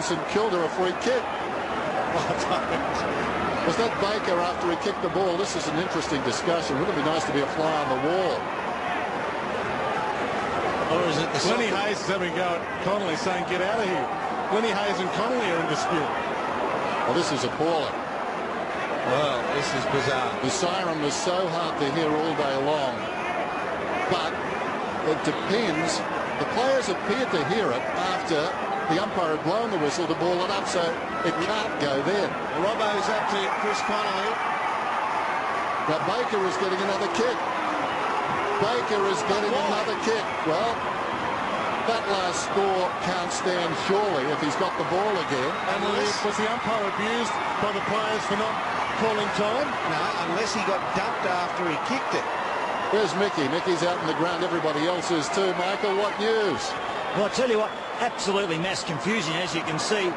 giving St Kilda a free kick. Was that Baker after he kicked the ball? This is an interesting discussion. Wouldn't it be nice to be a fly on the wall? Or is it the Lenny Hayes is having a go at Connolly saying, get out of here. Lenny Hayes and Connolly are in dispute. Well, this is appalling. Well, this is bizarre. The siren was so hard to hear all day long. But it depends. The players appeared to hear it after the umpire had blown the whistle to ball it up, so it can't go then. Robbo's up to Chris Connolly. Now Baker is getting another kick. Baker is getting another kick. Well, that last score can't stand surely if he's got the ball again. And was the umpire abused by the players for not calling time? No, unless he got dumped after he kicked it. Where's Mickey? Mickey's out on the ground. Everybody else is too. Michael, what news? Well, I tell you what, absolutely mass confusion, as you can see.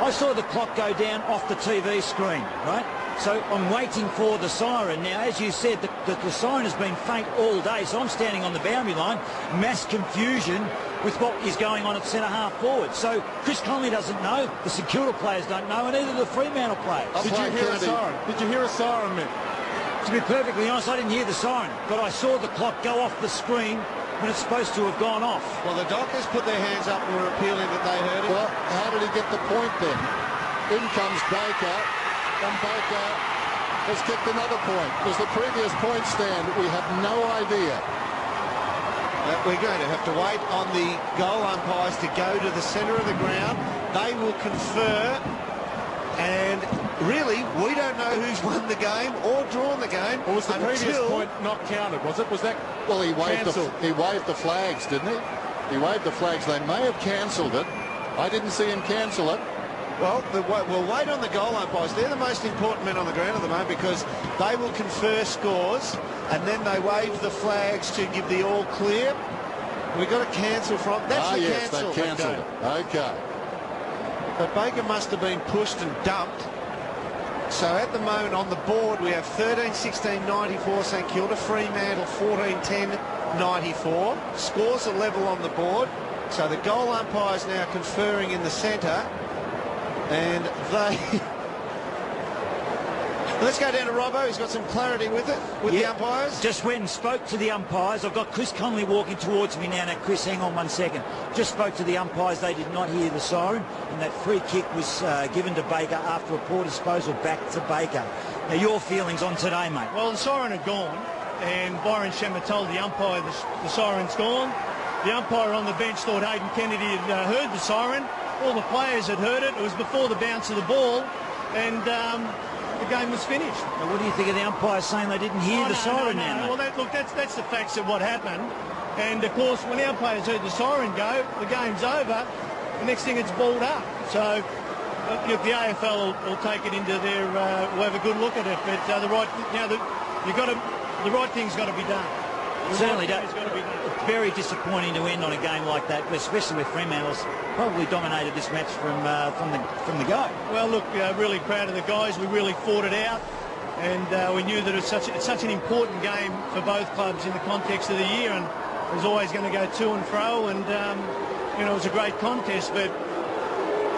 I saw the clock go down off the TV screen, right? So I'm waiting for the siren. Now, as you said, the siren has been faint all day, so I'm standing on the boundary line. Mass confusion with what is going on at centre-half forward. So Chris Connolly doesn't know, the St Kilda players don't know, and neither the Fremantle players. Did you hear a siren? Did you hear a siren, Mick? To be perfectly honest, I didn't hear the siren, but I saw the clock go off the screen when it's supposed to have gone off. Well, the Dockers put their hands up and were appealing that they heard it. Well, how did he get the point then? In comes Baker, and Baker has kicked another point. Does the previous point stand? We have no idea. We're going to have to wait on the goal umpires to go to the centre of the ground. They will confer, and really, we don't know who's won the game or drawn the game. Or was the previous point not counted, was it? Was that Well, he waved the flags, didn't he? He waved the flags. They may have cancelled it. I didn't see him cancel it. Well, we'll wait on the goal umpires. They're the most important men on the ground at the moment because they will confer scores and then they wave the flags to give the all clear. We've got to cancel from... That's the yes, cancel. they've cancelled it. Okay. But Baker must have been pushed and dumped. So at the moment on the board we have 13-16-94 St Kilda, Fremantle 14-10-94. Scores are level on the board. So the goal umpires now conferring in the centre. And they... Let's go down to Robbo. He's got some clarity with it, with the umpires. Just went and spoke to the umpires. I've got Chris Connolly walking towards me now. Now, Chris, hang on 1 second. Just spoke to the umpires. They did not hear the siren. And that free kick was given to Baker after a poor disposal back to Baker. Now, your feelings on today, mate? Well, the siren had gone. And Byron Shammer told the umpire the siren's gone. The umpire on the bench thought Hayden Kennedy had heard the siren. All the players had heard it. It was before the bounce of the ball. And... the game was finished. Now, what do you think of the umpires saying they didn't hear the siren now? Well, that's the facts of what happened. And, of course, when the umpires heard the siren go, the game's over. The next thing, it's balled up. So, look, the AFL will take it into their... will have a good look at it. But the right thing's got to be done. Certainly does. It's very disappointing to end on a game like that, especially with Fremantle's probably dominated this match from the go. Well, look, really proud of the guys. We really fought it out, and we knew that it's such an important game for both clubs in the context of the year, and it was always going to go to and fro, and it was a great contest. But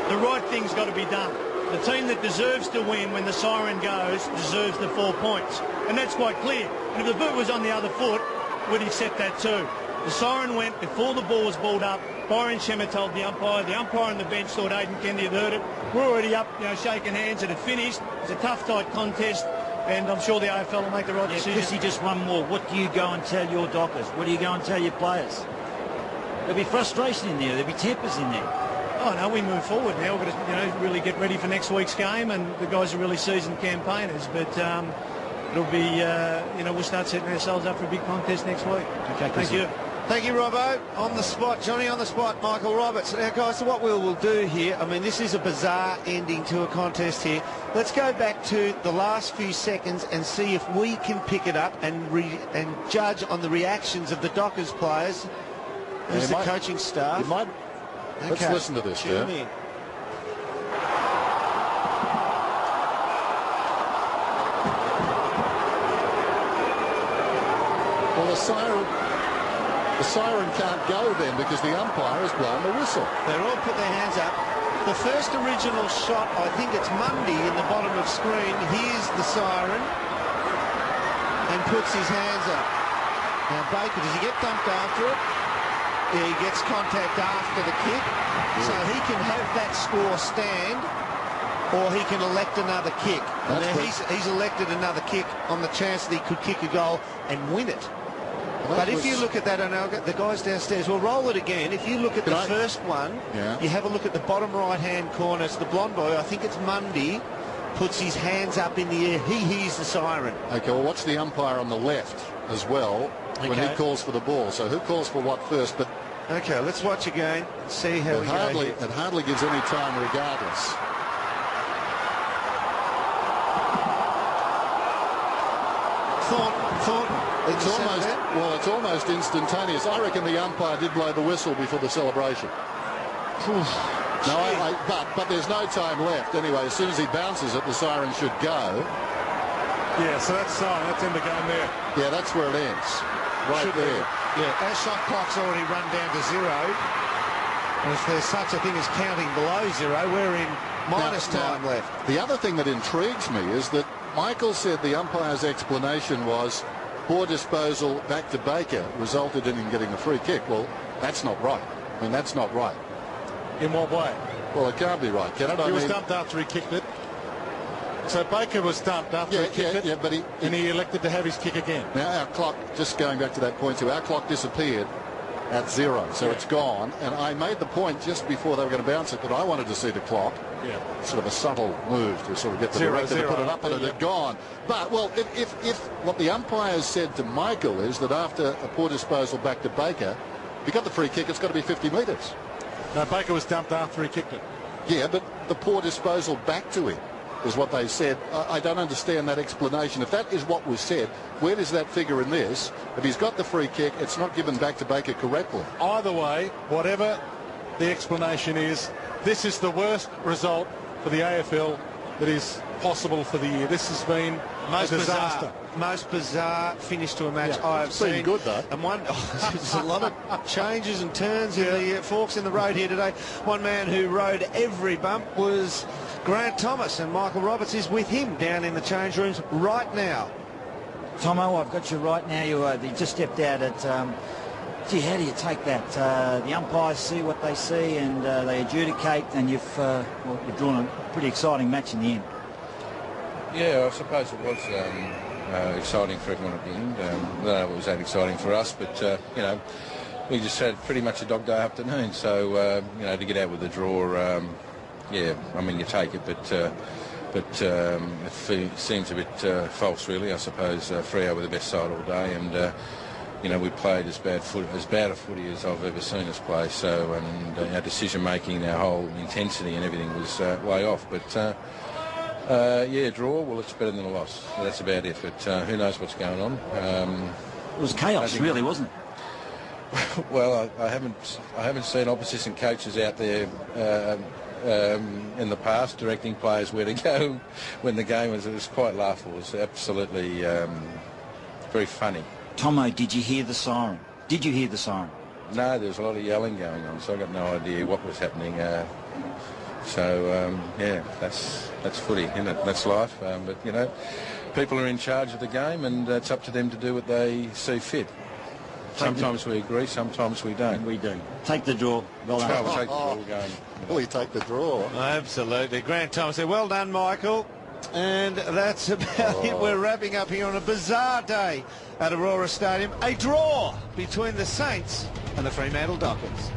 the right thing's got to be done. The team that deserves to win when the siren goes deserves the 4 points, and that's quite clear. And if the boot was on the other foot, would accept that too. The siren went before the ball was balled up. Byron Shammer told the umpire. The umpire on the bench thought Hayden Kennedy had heard it. We're already up, shaking hands. It had finished. It's a tough, tight contest, and I'm sure the AFL will make the right decision. Chrissy, just one more. What do you go and tell your Dockers? What do you go and tell your players? There'll be frustration in there. There'll be tempers in there. Oh no, we move forward now. We've got to, really get ready for next week's game, and the guys are really seasoned campaigners. But it'll be, we'll start setting ourselves up for a big contest next week. Okay, thank you. Thank you, Robbo. On the spot, Johnny on the spot, Michael Roberts. Now, guys, so what we'll do here, I mean, this is a bizarre ending to a contest here. Let's go back to the last few seconds and see if we can pick it up and judge on the reactions of the Dockers players. Who's the coaching staff? Let's listen to this, Tune in. Well, the siren can't go then because the umpire has blown the whistle. They're all put their hands up. The first original shot, I think it's Mundy in the bottom of screen, hears the siren and puts his hands up. Now Baker, does he get dumped after it? Yeah, he gets contact after the kick, so he can have that score stand, or he can elect another kick. And now he's elected another kick on the chance that he could kick a goal and win it. Well, but if you look at that, and the guys downstairs, we'll roll it again. If you look at the first one, you have a look at the bottom right-hand corner. It's the blonde boy, I think it's Mundy, puts his hands up in the air. He hears the siren. Okay, well, watch the umpire on the left as well when he calls for the ball. So who calls for what first? But okay, let's watch again. See how we go here. It hardly gives any time regardless. Thornton. It's almost instantaneous. I reckon the umpire did blow the whistle before the celebration. No, but there's no time left. Anyway, as soon as he bounces it, the siren should go. Yeah, so that's siren. That's in the game there. Yeah, that's where it ends. Right there. Yeah, our shot clock's already run down to 0. And if there's such a thing as counting below 0, we're in minus time left. The other thing that intrigues me is that Michael said the umpire's explanation was poor disposal back to Baker resulted in him getting a free kick. Well, that's not right. I mean, that's not right. In what way? Well, it can't be right, can it? He was dumped after he kicked it. So Baker was dumped after he kicked it, but he elected to have his kick again. Now our clock, just going back to that point too, our clock disappeared at 0, so it's gone. And I made the point just before they were going to bounce it that I wanted to see the clock. Yeah. Sort of a subtle move to sort of get the director to put it up, and it had gone. But, well, if what the umpires said to Michael is that after a poor disposal back to Baker, if you got the free kick, it's got to be 50 metres. No, Baker was dumped after he kicked it. Yeah, but the poor disposal back to him is what they said. I don't understand that explanation. If that is what was said, where does that figure in this? If he's got the free kick, it's not given back to Baker correctly. Either way, whatever the explanation is, this is the worst result for the AFL that is possible for the year. This has been a disaster. Most bizarre finish to a match I've seen. Been good though. And there's a lot of changes and turns in the forks in the road here today. One man who rode every bump was Grant Thomas, and Michael Roberts is with him down in the change rooms right now. Tomo, I've got you right now. You just stepped out at... gee, how do you take that? The umpires see what they see and they adjudicate, and you've drawn a pretty exciting match in the end. Yeah, I suppose it was exciting for everyone at the end. I don't know if it was that exciting for us, but, we just had pretty much a dog day afternoon. So, to get out with a draw, you take it, but it seems a bit false, really. I suppose Freo were the best side all day, and we played as bad a footy as I've ever seen us play. So, and our decision making, our whole intensity and everything was way off. But draw. Well, it's better than a loss. That's about it. But who knows what's going on? It was chaos, really, wasn't it? Well, I haven't seen opposition coaches out there in the past directing players where to go when the game was. It was quite laughable. It was absolutely very funny. Tomo, did you hear the siren? Did you hear the siren? No, there was a lot of yelling going on, so I got no idea what was happening. That's footy, isn't it? That's life. But people are in charge of the game, and it's up to them to do what they see fit. Sometimes we agree, sometimes we don't. We do. Take the draw. Well done. We'll take the draw going. Will you take the draw? Absolutely. Grant Thomas said, well done, Michael. And that's about it. We're wrapping up here on a bizarre day at Aurora Stadium. A draw between the Saints and the Fremantle Dockers.